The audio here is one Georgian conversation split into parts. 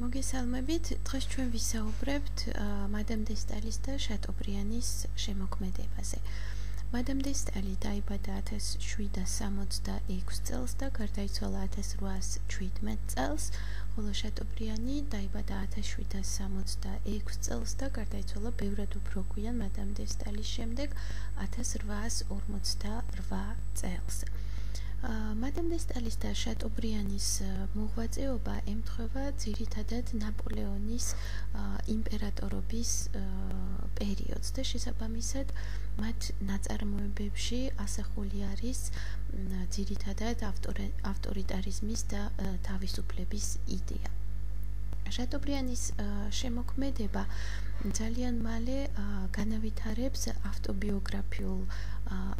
მოგესალმებით, დღეს ჩვენ ვისაუბრებთ მადამ დე სტალის და შატობრიანის შემოქმედებაზე. მადამ დე სტალი დაიბადა 1766 წელს და გარდაიცვალა 1817 წელს, ხოლო შატობრიანი დაიბადა 1766 წელს და გარდაიცვალა ბევრად უფრო გვიან მადამ დე სტალის შემდეგ 1848 წელს. მადამ დე სტალის და შატობრიანის მოღვაწეობა ემთხვევა ძირითადად ნაპოლეონის იმპერატორობის პერიოდს და შესაბამისად მათ ნაწარმოებებში ასახული არის ძირითადად ავტორიტარიზმის და თავისუფლების იდეა. შატობრიანის შემოქმედება ძალიან მალე განავითარებს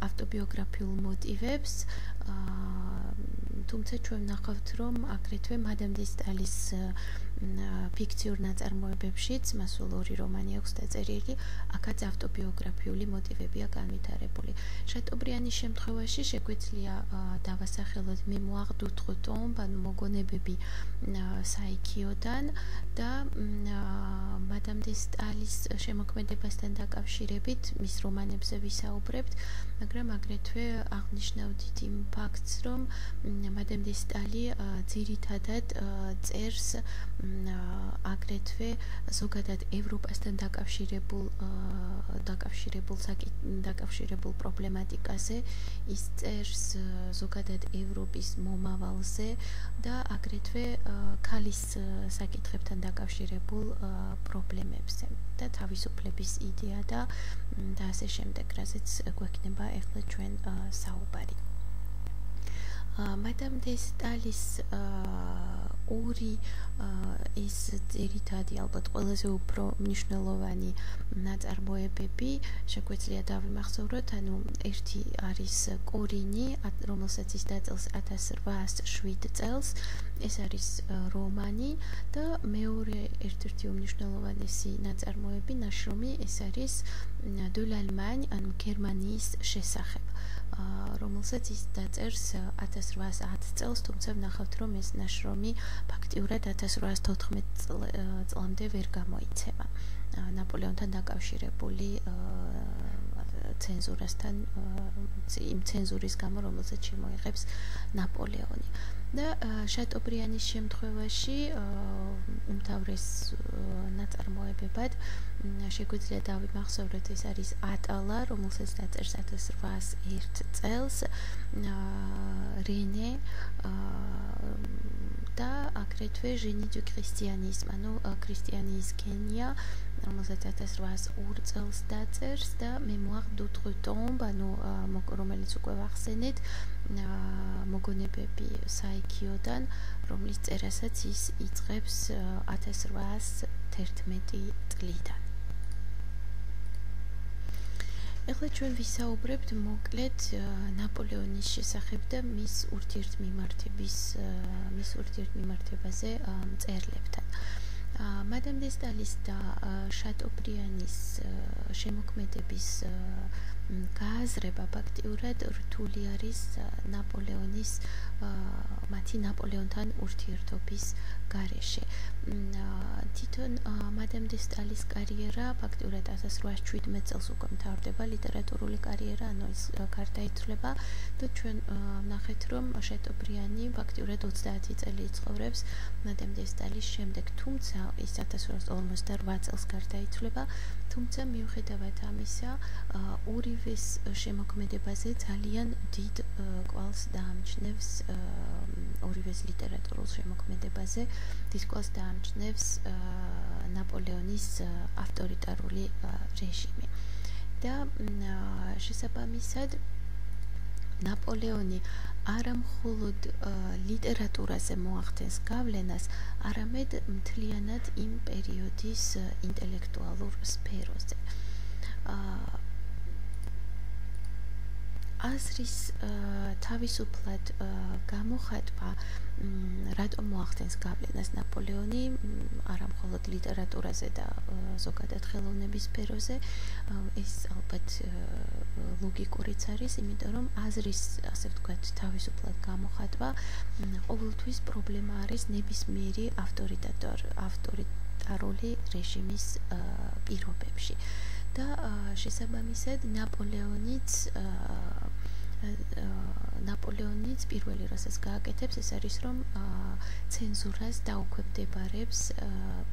ავტობიოგრაფიულ მოტივებს, თუმცა ჩვენ ვნახავთ, რომ აგრეთვე მადამ დე სტალის ფიქციურ ნაწარმოებებშიც, მას სულ 2 რომანი აქვს დაწერილი, აქაც ავტობიოგრაფიული მოტივებია განვითარებული. შატობრიანის შემთხვევაში შეგვიძლია დავასახელოთ მემუარ დ'ოუტრ-ტომბ, ანუ მოგონებები საიქიოდან და მადამ დე სტალის შემოქმედებასთან დაკავშირებით მის რომანებზე ვისაუბრებთ, მაგრამ აგრეთვე აღნიშნავთ იმ ფაქტს, რომ მადამ დე სტალი ძირითადად წერს აგრეთვე ზოგადად ევროპასთან დაკავშირებულ პრობლემატიკაზე, ის წერს ზოგადად ევროპის მომავალზე და აგრეთვე ქალის საკითხებთან დაკავშირებულ პრობლემებზე და თავისუფლების იდეა და ასე შემდეგ, რაზეც გვექნება ახლა ჩვენ საუბარი. მადამ დე სტალის ორი ის ძირითადი, ალბათ ყველაზე უფრო მნიშვნელოვანი ნაწარმოებები შეგვიძლია დავიმახსოვროთ, ანუ ერთი არის კორინი, რომელსაც ის დაწერს 1807 წელს, ეს არის რომანი და მეორე ერთ-ერთი უმნიშვნელოვანესი ნაწარმოები, ნაშრომი, ეს არის დე l'Allemagne, ანუ გერმანიის შესახებ, რომელსაც ის დაწერს 1810 წელს, თუმცა ვნახავთ, რომ ეს ნაშრომი ფაქტიურად 1814 წლამდე ვერ გამოიცემა ნაპოლეონთან დაკავშირებული ცენზურასთან, იმ ცენზურის გამო, რომელსაც შემოიღებს ნაპოლეონი. და შატობრიანის შემთხვევაში უმთავრეს ნაწარმოებებად შეგვიძლია დავიმახსოვროთ, ეს არის ატალა, რომელსაც დაწერს 1801 წელს, რენე და აგრეთვე ჟენი დუ ქრისტიანიზმ, ანუ ქრისტიანის გენია, რომელსაც 1802 წელს დაწერს და მემუარ დ'ოუტრ-ტომბ, ანუ რომელიც უკვე ვახსენეთ, მოგონებები საიქიოდან, რომლის წერასაც ის იწყებს 1811 წლიდან. ახლა ჩვენ ვისაუბრებთ მოკლედ ნაპოლეონის შესახებ და მის ურთიერთმიმართებაზე მწერლებთან. მადამ დე სტალის და შატობრიანის შემოქმედების გააზრება ფაქტიურად რთული არის მათი ნაპოლეონთან ურთიერთობის გარეშე. თვითონ მადამ დე სტალის კარიერა ფაქტიურად 1817 წელს უკვე მთავრდება, ლიტერატურული კარიერა, ანუ ის გარდაიცვლება და ჩვენ ვნახეთ, რომ შატობრიანი ფაქტიურად 30 წელი იცხოვრებს მადამ დე სტალის შემდეგ, თუმცა ის 1858 წელს გარდაიცვლება, თუმცა მიუხედავად ამისა, ორივეს შემოქმედებაზე ძალიან დიდ კვალს დაამჩნევს, ორივეს ლიტერატურულ შემოქმედებაზე დიდ კვალს დაამჩნევს ნაპოლეონის ავტორიტარული რეჟიმი. და შესაბამისად ნაპოლეონი არა მხოლოდ ლიტერატურაზე მოახდენს გავლენას, არამედ მთლიანად იმ პერიოდის ინტელექტუალურ სფეროზე. აზრის თავისუფლად გამოხატვა რატომ მოახდენს გავლენას ნაპოლეონი არა მხოლოდ ლიტერატურაზე და ზოგადად ხელოვნების სფეროზე ეს ალბათ ლოგიკურიც არის იმიტომ რომ აზრის ასე ვთქვათ თავისუფლად გამოხატვა ყოველთვის პრობლემა არის ნებისმიერი ავტორიტარული რეჟიმის პირობებში და შესაბამისად ნაპოლეონიც პირველი რასაც გააკეთებს ეს არის რომ ცენზურას დაუქვემდებარებს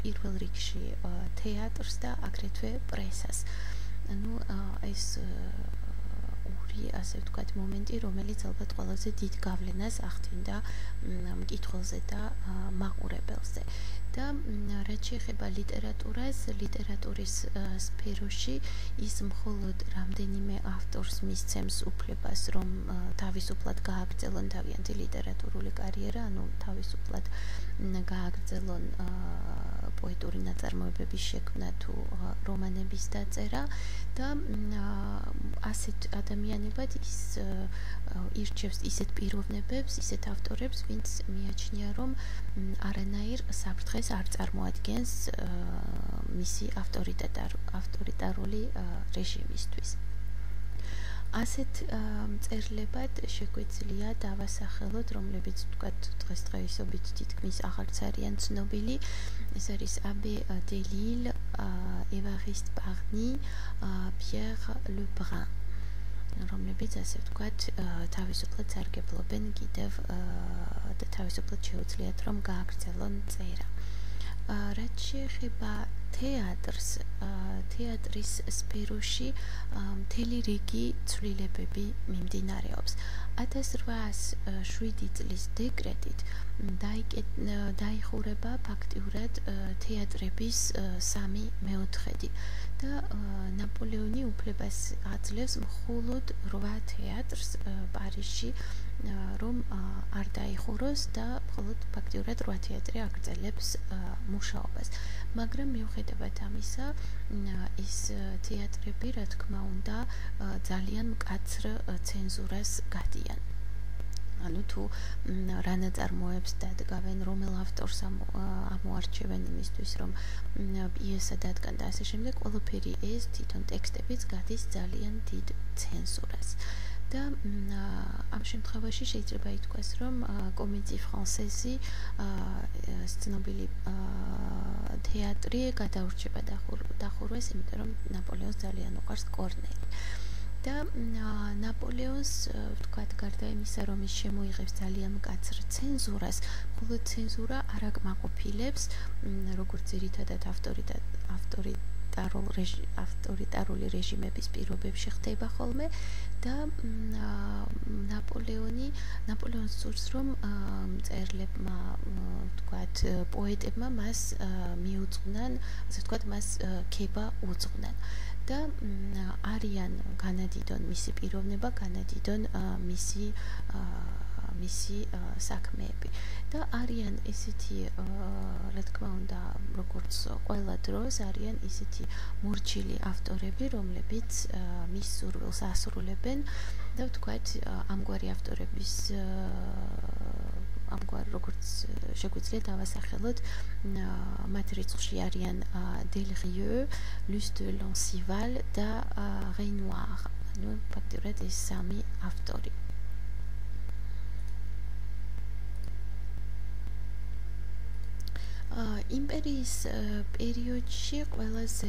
პირველ რიგში თეატრს და აგრეთვე პრესას ანუ ეს ორი ასე ვთქვათ მომენტი რომელიც ალბათ ყველაზე დიდ გავლენას ახდენდა მკითხველზე და მაყურებელზე და რაც შეეხება ლიტერატურას ლიტერატურის სფეროში ის მხოლოდ რამდენიმე ავტორს მისცემს უფლებას რომ თავისუფლად გააგრძელონ თავიანთი ლიტერატურული კარიერა ანუ თავისუფლად გააგრძელონ პოეტური ნაწარმოებების შექმნა თუ რომანების დაწერა და ასეთ ადამიანებად ის ირჩევს ისეთ პიროვნებებს, ისეთ ავტორებს, ვინც მიაჩნია, რომ არანაირ საფრთხეს არ წარმოადგენს მისი ავტორიტარული რეჟიმისთვის. ასეთ მწერლებად შეგვიძლია დავასახელოთ, რომლებიც ვთქვათ დღესდღეობით თითქმის აღარც არიან ცნობილი. ეს არის Abbé Delille, Évariste Parny, Pierre Lebrun. რომლებიც ასე ვთქვათ თავისუფლად სარგებლობენ კიდევ და თავისუფლად შეუძლიათ რომ გააგრძელონ წერა. რაც შეეხება თეატრს, თეატრის სფეროში მთელი რიგი ცვლილებები მიმდინარეობს. 1807 წლის დეკრეტით დაიხურება ფაქტიურად თეატრების 3/4 და ნაპოლეონი უფლებას აძლევს მხოლოდ 8 თეატრს პარიზში რომ არ დაიხუროს და მხოლოდ ფაქტიურად 8 თეატრი აგრძელებს მუშაობას. მაგრამ მიუხედავად ამისა, ეს თეატრები, რა თქმა უნდა, ძალიან მკაცრ ცენზურას გადიან. ანუ თუ რა ნაწარმოებს დადგავენ, რომელ ავტორს ამოარჩევენ იმისთვის, რომ პიესა დადგან და ასე შემდეგ, ყველაფერი ეს თვითონ ტექსტებიც გადის ძალიან დიდ ცენზურას. და ამ შემთხვევაში შეიძლება ითქვას, რომ Comédie Française ცნობილი თეატრი გადაურჩება დახურვას, იმიტომ რომ ნაპოლეონს ძალიან უყვარს კორნელი. და ნაპოლეონს ვთქვათ, გარდა იმისა, რომ ის შემოიღებს ძალიან მკაცრ ცენზურას, მხოლოდ ცენზურა არ აკმაყოფილებს, როგორც ძირითადად ავტორიტარული რეჟიმების პირობებში ხდება ხოლმე და ნაპოლეონს სურს რომ მწერლებმა ვთქვათ პოეტებმა მას მიუძღვნან, ასე ვთქვათ, მას ქება უძღვნან და არიან განადიდონ მისი პიროვნება, განადიდონ მისი საქმეები და არიან ესეთი რა თქმა უნდა როგორც ყველა დროს არიან ისეთი მორჩილი ავტორები რომლებიც მის სურვილს ასრულებენ და ვთქვათ ამგვარი ავტორების ამგვარ როგორც შეგვიძლია დავასახელოთ მათ რიცხვში არიან Delrieux, Luce de Lancival და Renoir ანუ ფაქტიურად ეს 3 ავტორი იმპერიის პერიოდში ყველაზე